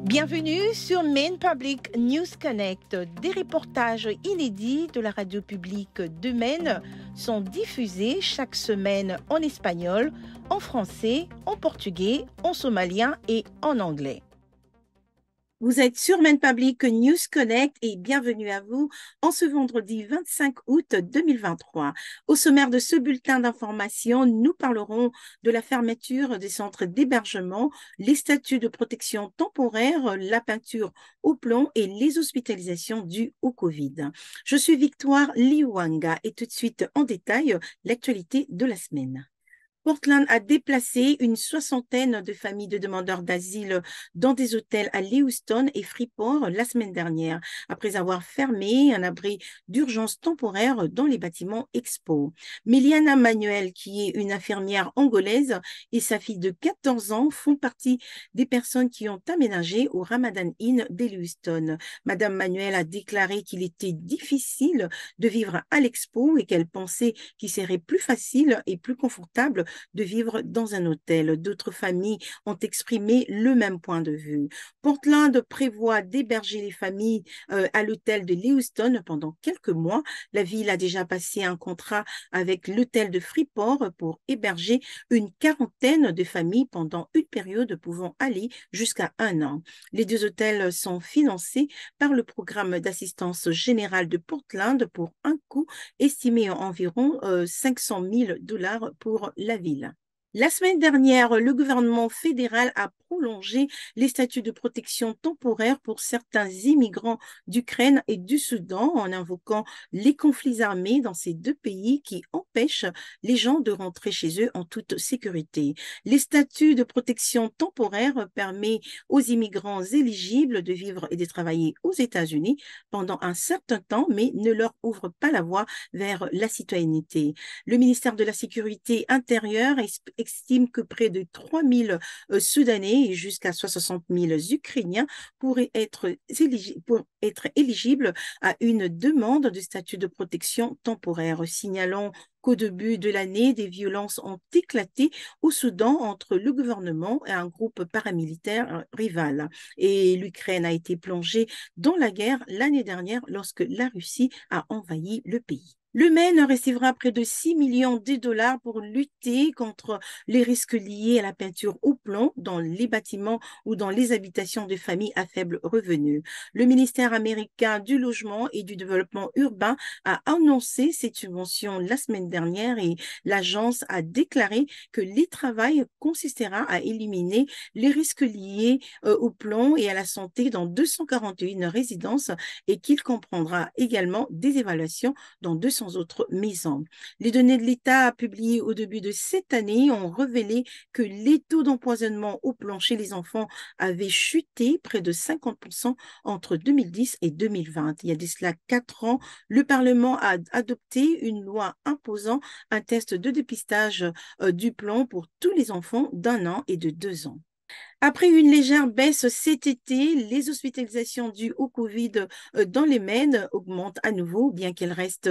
Bienvenue sur Maine Public News Connect. Des reportages inédits de la radio publique de Maine sont diffusés chaque semaine en espagnol, en français, en portugais, en somalien et en anglais. Vous êtes sur Maine Public News Connect et bienvenue à vous en ce vendredi 25 août 2023. Au sommaire de ce bulletin d'information, nous parlerons de la fermeture des centres d'hébergement, les statuts de protection temporaire, la peinture au plomb et les hospitalisations dues au Covid. Je suis Victoire Liwanga et tout de suite en détail l'actualité de la semaine. Portland a déplacé une soixantaine de familles de demandeurs d'asile dans des hôtels à Lewiston et Freeport la semaine dernière, après avoir fermé un abri d'urgence temporaire dans les bâtiments Expo. Miliana Manuel, qui est une infirmière angolaise, et sa fille de 14 ans font partie des personnes qui ont aménagé au Ramadan Inn de Lewiston. Madame Manuel a déclaré qu'il était difficile de vivre à l'Expo et qu'elle pensait qu'il serait plus facile et plus confortable de vivre dans un hôtel. D'autres familles ont exprimé le même point de vue. Portland prévoit d'héberger les familles à l'hôtel de Lewiston pendant quelques mois. La ville a déjà passé un contrat avec l'hôtel de Freeport pour héberger une quarantaine de familles pendant une période pouvant aller jusqu'à 1 an. Les deux hôtels sont financés par le programme d'assistance générale de Portland pour un coût estimé à environ 500 000 $ pour la ville. La semaine dernière, le gouvernement fédéral a prolongé les statuts de protection temporaire pour certains immigrants d'Ukraine et du Soudan en invoquant les conflits armés dans ces deux pays qui empêchent les gens de rentrer chez eux en toute sécurité. Les statuts de protection temporaire permettent aux immigrants éligibles de vivre et de travailler aux États-Unis pendant un certain temps, mais ne leur ouvrent pas la voie vers la citoyenneté. Le ministère de la Sécurité intérieure estime que près de 3 000 Soudanais et jusqu'à 60 000 Ukrainiens pourraient être éligibles à une demande de statut de protection temporaire. Signalons qu'au début de l'année, des violences ont éclaté au Soudan entre le gouvernement et un groupe paramilitaire rival. Et l'Ukraine a été plongée dans la guerre l'année dernière lorsque la Russie a envahi le pays. Le Maine recevra près de 6 millions de $ pour lutter contre les risques liés à la peinture au plomb dans les bâtiments ou dans les habitations de familles à faible revenu. Le ministère américain du Logement et du Développement urbain a annoncé cette subvention la semaine dernière et l'agence a déclaré que le travail consistera à éliminer les risques liés au plomb et à la santé dans 241 résidences et qu'il comprendra également des évaluations dans 200 autres maisons. Les données de l'État publiées au début de cette année ont révélé que les taux d'empoisonnement au plomb chez les enfants avaient chuté près de 50% entre 2010 et 2020. Il y a de cela 4 ans, le Parlement a adopté une loi imposant un test de dépistage du plomb pour tous les enfants d'1 an et de 2 ans. Après une légère baisse cet été, les hospitalisations dues au Covid dans les Maines augmentent à nouveau, bien qu'elles restent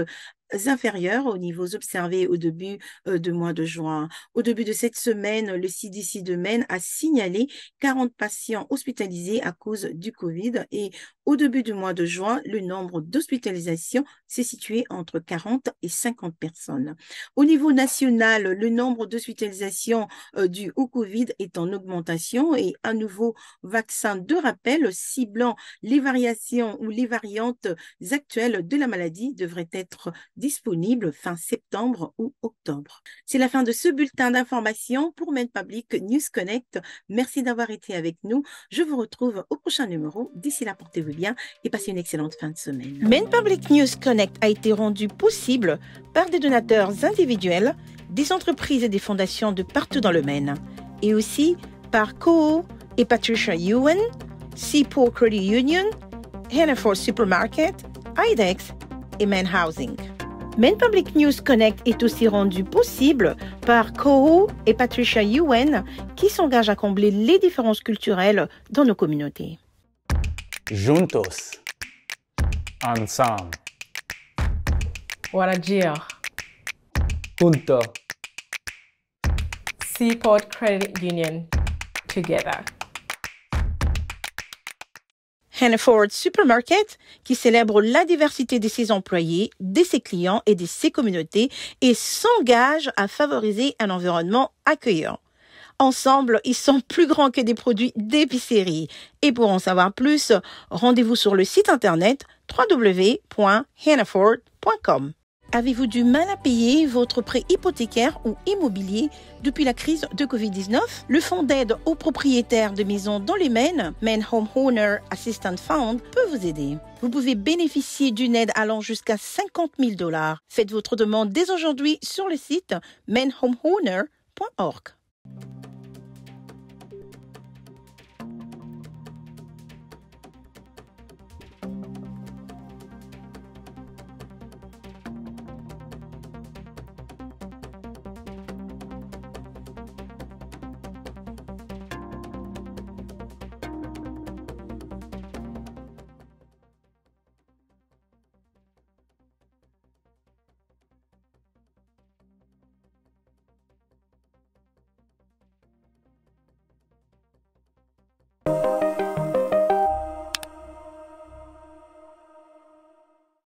inférieures aux niveaux observés au début du mois de juin. Au début de cette semaine, le CDC de Maine a signalé 40 patients hospitalisés à cause du Covid et au début du mois de juin, le nombre d'hospitalisations s'est situé entre 40 et 50 personnes. Au niveau national, le nombre d'hospitalisations dues au Covid est en augmentation et un nouveau vaccin de rappel ciblant les variations ou les variantes actuelles de la maladie devrait être disponible fin septembre ou octobre. C'est la fin de ce bulletin d'information pour Maine Public News Connect. Merci d'avoir été avec nous. Je vous retrouve au prochain numéro. D'ici là, portez-vous bien et passez une excellente fin de semaine. Maine Public News Connect a été rendu possible par des donateurs individuels, des entreprises et des fondations de partout dans le Maine, et aussi par Koho et Patricia Ewan, Seaport Credit Union, Hannaford Supermarket, IDEX et Maine Housing. Maine Public News Connect est aussi rendu possible par Koho et Patricia Ewan qui s'engagent à combler les différences culturelles dans nos communautés. Juntos. Ensemble. Warajir. Junto. Seaport Credit Union. Together. Hannaford Supermarket, qui célèbre la diversité de ses employés, de ses clients et de ses communautés et s'engage à favoriser un environnement accueillant. Ensemble, ils sont plus grands que des produits d'épicerie. Et pour en savoir plus, rendez-vous sur le site internet www.hannaford.com. Avez-vous du mal à payer votre prêt hypothécaire ou immobilier depuis la crise de Covid-19? Le fonds d'aide aux propriétaires de maisons dans les Maine, Maine Homeowner Assistance Fund, peut vous aider. Vous pouvez bénéficier d'une aide allant jusqu'à 50 000 $. Faites votre demande dès aujourd'hui sur le site mainehomeowner.org.